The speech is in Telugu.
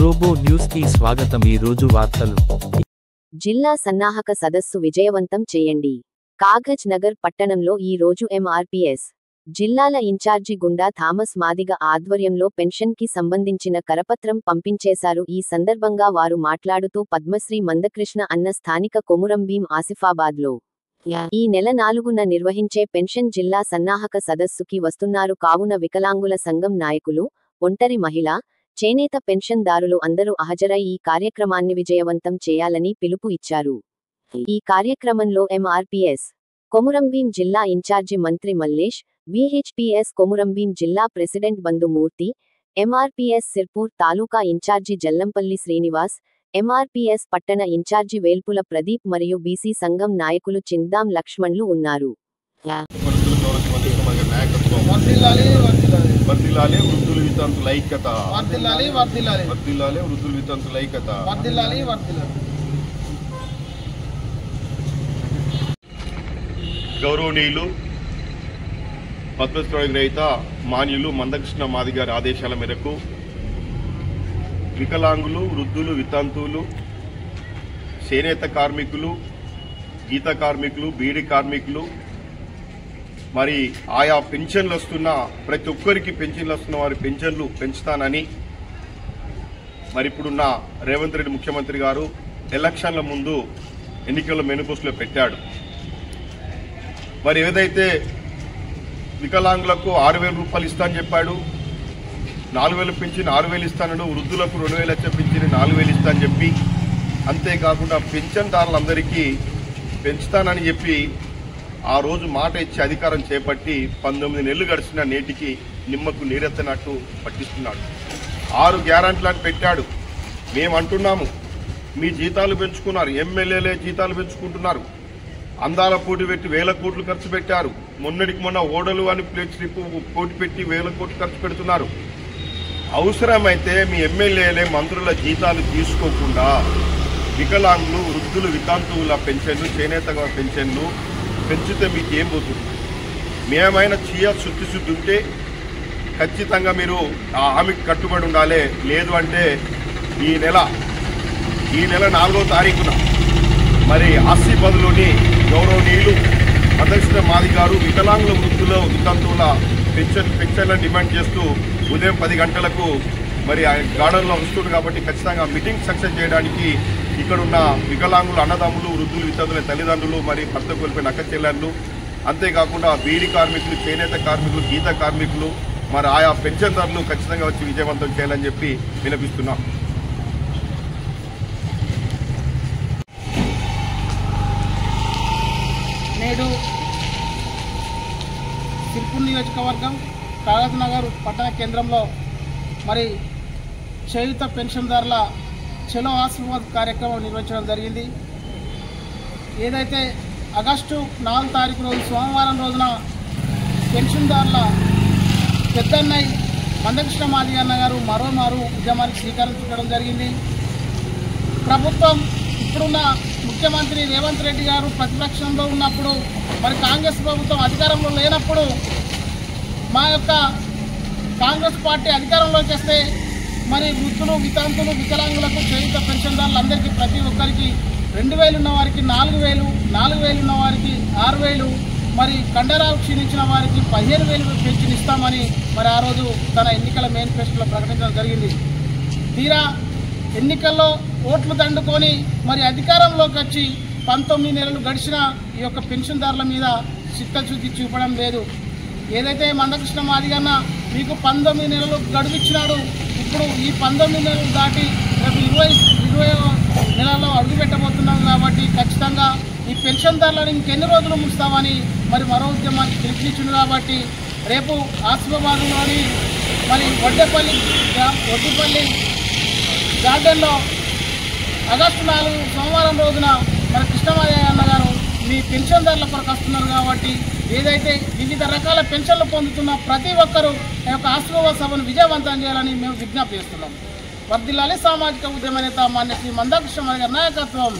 గ్లోబో న్యూస్ కి స్వాగతం। ఈ రోజు వార్తలు। జిల్లా సన్నాహక సదస్సు విజయవంతం చేయండి। కాగజ్ నగర్ పట్టణంలో ఈ రోజు ఎంఆర్పీఎస్ జిల్లాల ఇన్ఛార్జి గుండా థామస్ మాదిగ ఆధ్వర్యంలో పెన్షన్ కి సంబంధించిన కరపత్రం పంపించేశారు। ఈ సందర్భంగా వారు మాట్లాడుతూ పద్మశ్రీ మందకృష్ణ అన్న స్థానిక కొమురంభీం ఆసిఫాబాద్లో ఈ నెల 4న నిర్వహించే పెన్షన్ జిల్లా సన్నాహక సదస్సుకి వస్తున్నారు కావున వికలాంగుల సంఘం నాయకులు, ఒంటరి మహిళ, చేనేత పెన్షన్దారులు అందరూ హాజరై ఈ కార్యక్రమాన్ని విజయవంతం చేయాలని పిలుపు ఇచ్చారు। ఈ కార్యక్రమంలో ఎంఆర్పీఎస్ కొమురంభీం జిల్లా ఇన్ఛార్జి మంత్రి మల్లేష్, విహెచ్పిఎస్ కొమురంభీం జిల్లా ప్రెసిడెంట్ బంధుమూర్తి, ఎంఆర్పీఎస్ సిర్పూర్ తాలూకా ఇన్ఛార్జి జల్లంపల్లి శ్రీనివాస్, ఎంఆర్పీఎస్ పట్టణ ఇన్ఛార్జి వేల్పుల ప్రదీప్ మరియు బీసీ సంఘం నాయకులు చిందాం లక్ష్మణ్లు ఉన్నారు। వర్ధిల్లాలి వృద్ధుల వితంతుల ఐక్యత, వర్ధిల్లాలి వృద్ధుల వితంతుల ఐక్యత। గౌరవనీయులు పద్మశ్రీ గ్రహీత మాన్యులు మందకృష్ణ మాదిగ గారి ఆదేశాల మేరకు వికలాంగులు, వృద్ధులు, వితంతువులు, చేనేత కార్మికులు, గీత కార్మికులు, బీడీ కార్మికులు, మరి ఆయా పెన్షన్లు వస్తున్న ప్రతి ఒక్కరికి పెన్షన్లు వస్తున్న వారి పెన్షన్లు పెంచుతానని మరి ఇప్పుడున్న రేవంత్ రెడ్డి ముఖ్యమంత్రి గారు ఎలక్షన్ల ముందు ఎన్నికల మేనిఫెస్టోలో పెట్టాడు। మరి ఏదైతే వికలాంగులకు 6,000 రూపాయలు ఇస్తానని చెప్పాడు, 4,000 పెంచిన 6,000 ఇస్తానడు, వృద్ధులకు 2,000 పెంచిన 4,000 ఇస్తానని చెప్పి, అంతేకాకుండా పెన్షన్దారులందరికీ పెంచుతానని చెప్పి ఆ రోజు మాట ఇచ్చి అధికారం చేపట్టి 19 నెలలు గడిచిన నేటికి నిమ్మకు నీరెత్తనట్టు పట్టిస్తున్నాడు। 6 గ్యారంటీలను పెట్టాడు। మేమంటున్నాము, మీ జీతాలు పెంచుకున్నారు, ఎమ్మెల్యేలే జీతాలు పెంచుకుంటున్నారు, అందాల పోటీ పెట్టి 1,000 కోట్లు ఖర్చు పెట్టారు, మొన్నటికి మొన్న ఓడలు అని ప్లేట్ స్లిప్ పోటీ పెట్టి 1,000 కోట్లు ఖర్చు పెడుతున్నారు। అవసరమైతే మీ ఎమ్మెల్యేలే మంత్రుల జీతాలు తీసుకోకుండా వికలాంగులు, వృద్ధులు, వితంతువుల పెన్షన్లు, చేనేత పెన్షన్లు పెంచితే మీకు ఏం పోతుంది? మేమైనా శుద్ధి ఉంటే ఖచ్చితంగా మీరు ఆ హామీకి కట్టుబడి ఉండాలి। లేదు అంటే ఈ నెల 4వ తారీఖున మరి ఆసిఫాబాద్లోని గౌరవనీయులు మందకృష్ణ మాదిగ గారు వికలాంగుల, వృద్ధుల, వితంతువుల పెన్షన్లను డిమాండ్ చేస్తూ ఉదయం 10 గంటలకు మరి గార్డెన్లో వస్తుంది కాబట్టి ఖచ్చితంగా మీటింగ్ సక్సెస్ చేయడానికి ఇక్కడున్న వికలాంగులు, అన్నదమ్ములు, వృద్ధులు, వితంతుల తల్లిదండ్రులు, మరి భర్త కోల్పోయిన అక్క చెల్లెళ్ళు, అంతేకాకుండా బీడీ కార్మికులు, చేనేత కార్మికులు, గీత కార్మికులు, మరి ఆయా పెన్షన్దారులు ఖచ్చితంగా వచ్చి విజయవంతం చేయాలని చెప్పి వినిపిస్తున్నాం। నేడు సిర్పూర్ నియోజకవర్గం కాగజ్ నగర్ పట్టణ కేంద్రంలో మరి చేయుత పెన్షన్దారుల చలో ఆశీర్వాద్ కార్యక్రమం నిర్వహించడం జరిగింది। ఏదైతే ఆగస్టు 4వ తారీఖు రోజు సోమవారం రోజున పెన్షన్దారుల పెద్దన్నయ్య మందకృష్ణ మాదిగ అన్న గారు మరోమారు ఉద్యమానికి శ్రీకారం చుట్టడం జరిగింది। ప్రభుత్వం ఇప్పుడున్న ముఖ్యమంత్రి రేవంత్ రెడ్డి గారు ప్రతిపక్షంలో ఉన్నప్పుడు, మరి కాంగ్రెస్ ప్రభుత్వం అధికారంలో లేనప్పుడు మా యొక్క కాంగ్రెస్ పార్టీ అధికారంలోకి వస్తే మరి వృద్ధులు, వితంతులు, వికలాంగులకు, చేయుత పెన్షన్దారులందరికీ ప్రతి ఒక్కరికి 2,000 ఉన్న వారికి 4,000, 4,000 ఉన్న వారికి 6,000, మరి కండరాలు క్షీణించిన వారికి 15,000 పెన్షన్ ఇస్తామని మరి ఆ రోజు తన ఎన్నికల మేనిఫెస్టోలో ప్రకటించడం జరిగింది। తీరా ఎన్నికల్లో ఓట్లు దండుకొని మరి అధికారంలోకి వచ్చి 19 నెలలు గడిచిన ఈ యొక్క పెన్షన్దారుల మీద చిత్తశుద్ధి చూపడం లేదు। ఏదైతే మందకృష్ణ మాదిగ అన్న మీకు 19 నెలలు గడువిచ్చినాడు, ఇప్పుడు ఈ 19 నెలలు దాటి రేపు 20 నెలల్లో అడుగుపెట్టబోతున్నాం కాబట్టి ఖచ్చితంగా ఈ పెన్షన్దారులను ఇంకెన్ని రోజులు ముస్తామని మరి మరో ఉద్యమానికి పిలుపునిచ్చింది కాబట్టి రేపు ఆసిఫాబాద్లోని మరి వడ్డేపల్లి గార్డెన్లో ఆగస్టు 4 సోమవారం రోజున మరి కృష్ణమాదిగ అన్న గారు మీ పెన్షన్దారుల కొరకు వస్తున్నారు కాబట్టి ఏదైతే వివిధ రకాల పెన్షన్లు పొందుతున్న ప్రతి ఒక్కరూ ఈ యొక్క ఆశీర్వాద సభను విజయవంతం చేయాలని మేము విజ్ఞప్తి చేస్తున్నాం। వర్ధిల్లాలి సామాజిక ఉద్యమ నేత మాన్య శ్రీ మందకృష్ణ మాదిగ గారి నాయకత్వం।